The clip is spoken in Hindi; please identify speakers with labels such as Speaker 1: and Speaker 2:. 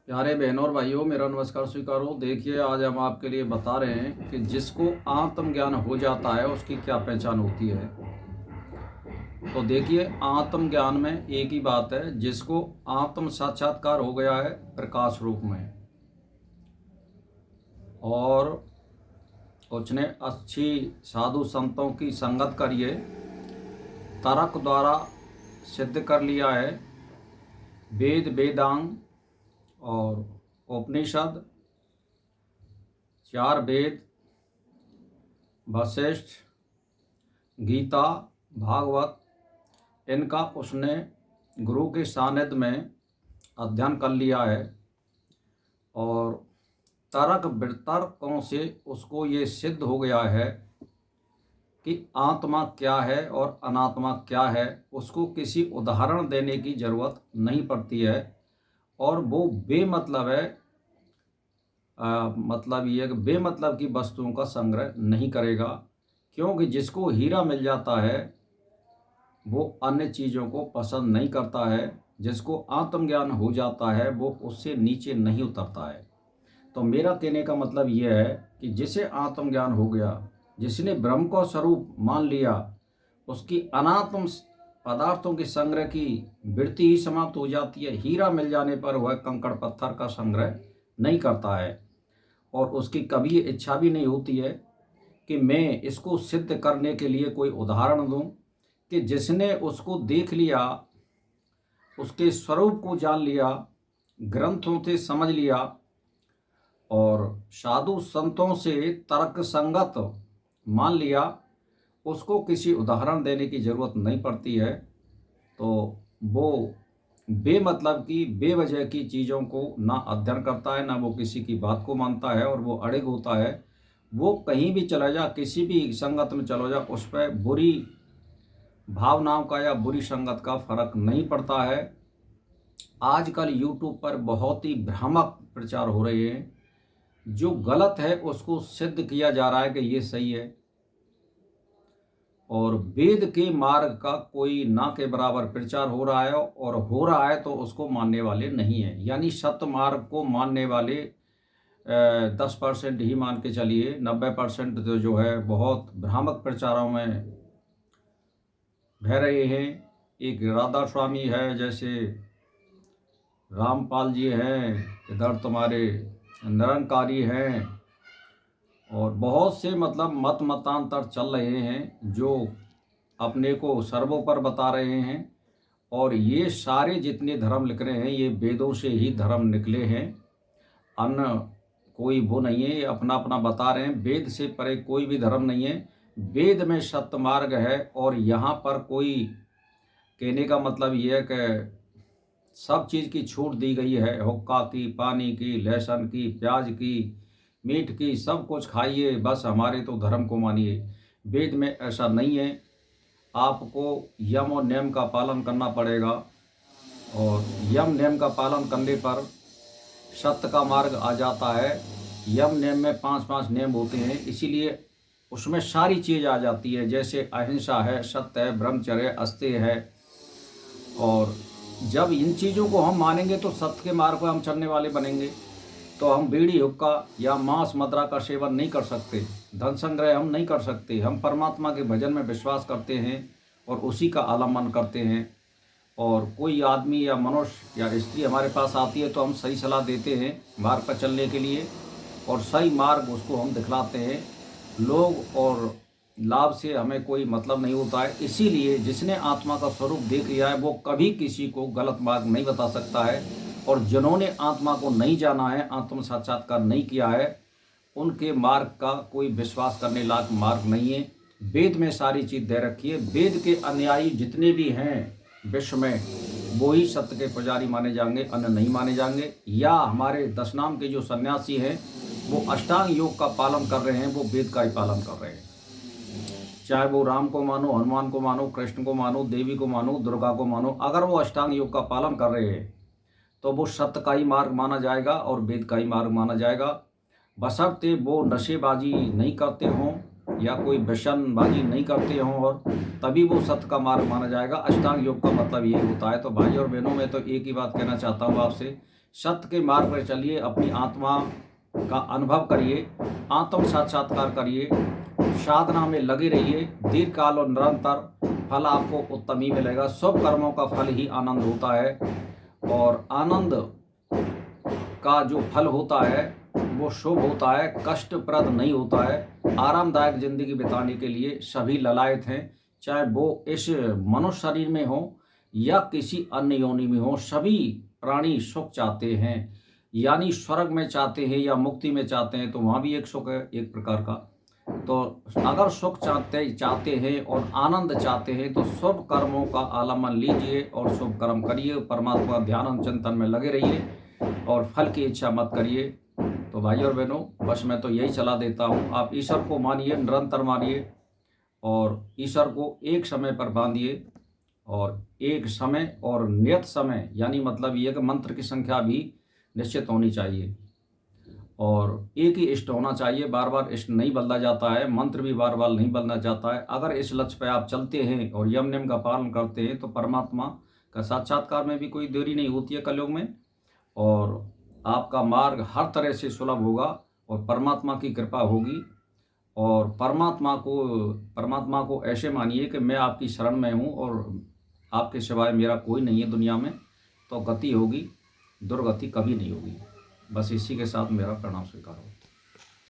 Speaker 1: प्यारे बहनों और भाइयों, मेरा नमस्कार स्वीकारो। देखिए, आज हम आपके लिए बता रहे हैं कि जिसको आत्मज्ञान हो जाता है उसकी क्या पहचान होती है। तो देखिए, आत्मज्ञान में एक ही बात है, जिसको आत्म साक्षात्कार हो गया है प्रकाश रूप में, और उसने अच्छी साधु संतों की संगत करिए, तर्क द्वारा सिद्ध कर लिया है, वेद वेदांग और उपनिषद, चार वेद, वशिष्ठ, गीता, भागवत, इनका उसने गुरु के सानिध्य में अध्ययन कर लिया है। और तर्क वितर्कों से उसको ये सिद्ध हो गया है कि आत्मा क्या है और अनात्मा क्या है। उसको किसी उदाहरण देने की ज़रूरत नहीं पड़ती है, और वो बेमतलब है। मतलब ये कि बेमतलब की वस्तुओं का संग्रह नहीं करेगा, क्योंकि जिसको हीरा मिल जाता है वो अन्य चीज़ों को पसंद नहीं करता है। जिसको आत्मज्ञान हो जाता है वो उससे नीचे नहीं उतरता है। तो मेरा कहने का मतलब यह है कि जिसे आत्मज्ञान हो गया, जिसने ब्रह्म को स्वरूप मान लिया, उसकी अनात्म पदार्थों के संग्रह की वृत्ति ही समाप्त हो जाती है। हीरा मिल जाने पर वह कंकड़ पत्थर का संग्रह नहीं करता है, और उसकी कभी इच्छा भी नहीं होती है कि मैं इसको सिद्ध करने के लिए कोई उदाहरण दूं, कि जिसने उसको देख लिया, उसके स्वरूप को जान लिया, ग्रंथों से समझ लिया और साधु संतों से तर्क संगत मान लिया, उसको किसी उदाहरण देने की ज़रूरत नहीं पड़ती है। तो वो बेमतलब की बेवजह की चीज़ों को ना अध्ययन करता है, ना वो किसी की बात को मानता है, और वो अड़िग होता है। वो कहीं भी चला जा, किसी भी संगत में चलो जा, उस पर बुरी भावनाओं का या बुरी संगत का फर्क नहीं पड़ता है। आजकल यूट्यूब पर बहुत ही भ्रामक प्रचार हो रहे हैं। जो गलत है उसको सिद्ध किया जा रहा है कि ये सही है, और वेद के मार्ग का कोई ना के बराबर प्रचार हो रहा है, और हो रहा है तो उसको मानने वाले नहीं है। यानी सत्य मार्ग को मानने वाले 10% ही मान के चलिए, 90% तो जो है बहुत भ्रामक प्रचारों में बह रहे हैं। एक राधा स्वामी है, जैसे रामपाल जी हैं, इधर तुम्हारे निरंकारी हैं, और बहुत से मतलब मत मतांतर चल रहे हैं जो अपने को सर्वोपर बता रहे हैं। और ये सारे जितने धर्म लिख रहे हैं ये वेदों से ही धर्म निकले हैं, अन्य कोई वो नहीं है। ये अपना अपना बता रहे हैं, वेद से परे कोई भी धर्म नहीं है। वेद में सत्य मार्ग है, और यहाँ पर कोई कहने का मतलब ये है कि सब चीज़ की छूट दी गई है। हुक्का की, पानी की, लहसुन की, प्याज की, मीट की, सब कुछ खाइए, बस हमारे तो धर्म को मानिए। वेद में ऐसा नहीं है। आपको यम और नियम का पालन करना पड़ेगा, और यम नियम का पालन करने पर सत्य का मार्ग आ जाता है। यम नियम में 5-5 नियम होते हैं, इसीलिए उसमें सारी चीज़ आ जाती है। जैसे अहिंसा है, सत्य है, ब्रह्मचर्य, अस्तेय है। और जब इन चीज़ों को हम मानेंगे तो सत्य के मार्ग पर हम चलने वाले बनेंगे। तो हम बीड़ी, हुक्का या मांस मदिरा का सेवन नहीं कर सकते, धन संग्रह हम नहीं कर सकते। हम परमात्मा के भजन में विश्वास करते हैं और उसी का आलम्बन करते हैं। और कोई आदमी या मनुष्य या स्त्री हमारे पास आती है तो हम सही सलाह देते हैं मार्ग पर चलने के लिए, और सही मार्ग उसको हम दिखलाते हैं। लोग और लाभ से हमें कोई मतलब नहीं होता है। इसीलिए जिसने आत्मा का स्वरूप देख लिया है वो कभी किसी को गलत मार्ग नहीं बता सकता है। और जिन्होंने आत्मा को नहीं जाना है, आत्म साक्षात्कार नहीं किया है, उनके मार्ग का कोई विश्वास करने लायक मार्ग नहीं है। वेद में सारी चीज़ दे रखी है। वेद के अनुयायी जितने भी हैं विश्व में, वो ही सत्य के पुजारी माने जाएंगे, अन्य नहीं माने जाएंगे। या हमारे 10 नाम के जो सन्यासी हैं वो अष्टांग योग का पालन कर रहे हैं, वो वेद का ही पालन कर रहे हैं। चाहे वो राम को मानो, हनुमान को मानो, कृष्ण को मानो, देवी को मानो, दुर्गा को मानो, अगर वो अष्टांग योग का पालन कर रहे हैं तो वो सत्य का ही मार्ग माना जाएगा और वेद का ही मार्ग माना जाएगा, बशर्ते वो नशेबाजी नहीं करते हों, या कोई व्यसनबाजी नहीं करते हों, और तभी वो सत्य का मार्ग माना जाएगा। अष्टांग योग का मतलब यही होता है। तो भाई और बहनों, मैं तो एक ही बात कहना चाहता हूँ आपसे, सत्य के मार्ग पर चलिए, अपनी आत्मा का अनुभव करिए, आत्म साक्षात्कार करिए, साधना में लगे रहिए, दीर्घकाल और निरंतर फल आपको उत्तम ही मिलेगा। शुभ कर्मों का फल ही आनंद होता है, और आनंद का जो फल होता है वो शुभ होता है, कष्टप्रद नहीं होता है। आरामदायक जिंदगी बिताने के लिए सभी ललायत हैं, चाहे वो इस मनुष्य शरीर में हो या किसी अन्य योनि में हो। सभी प्राणी सुख चाहते हैं, यानी स्वर्ग में चाहते हैं या मुक्ति में चाहते हैं, तो वहाँ भी एक सुख है एक प्रकार का। तो अगर सुख चाहते हैं और आनंद चाहते हैं तो शुभ कर्मों का आलम्बन लीजिए और शुभ कर्म करिए, परमात्मा ध्यान चिंतन में लगे रहिए और फल की इच्छा मत करिए। तो भाई और बहनों, बस मैं तो यही सलाह देता हूँ, आप ईश्वर को मानिए, निरंतर मानिए, और ईश्वर को एक समय पर बांधिए, और एक समय और नियत समय, यानी मतलब ये कि मंत्र की संख्या भी निश्चित होनी चाहिए, और एक ही इष्ट होना चाहिए। बार बार इष्ट नहीं बदला जाता है, मंत्र भी बार बार नहीं बदला जाता है। अगर इस लक्ष्य पर आप चलते हैं और यम नियम का पालन करते हैं तो परमात्मा का साक्षात्कार में भी कोई देरी नहीं होती है कलयुग में, और आपका मार्ग हर तरह से सुलभ होगा और परमात्मा की कृपा होगी। और परमात्मा को ऐसे मानिए कि मैं आपकी शरण में हूँ और आपके सिवाय मेरा कोई नहीं है दुनिया में, तो गति होगी, दुर्गति कभी नहीं होगी। बस इसी के साथ मेरा प्रणाम स्वीकार हो।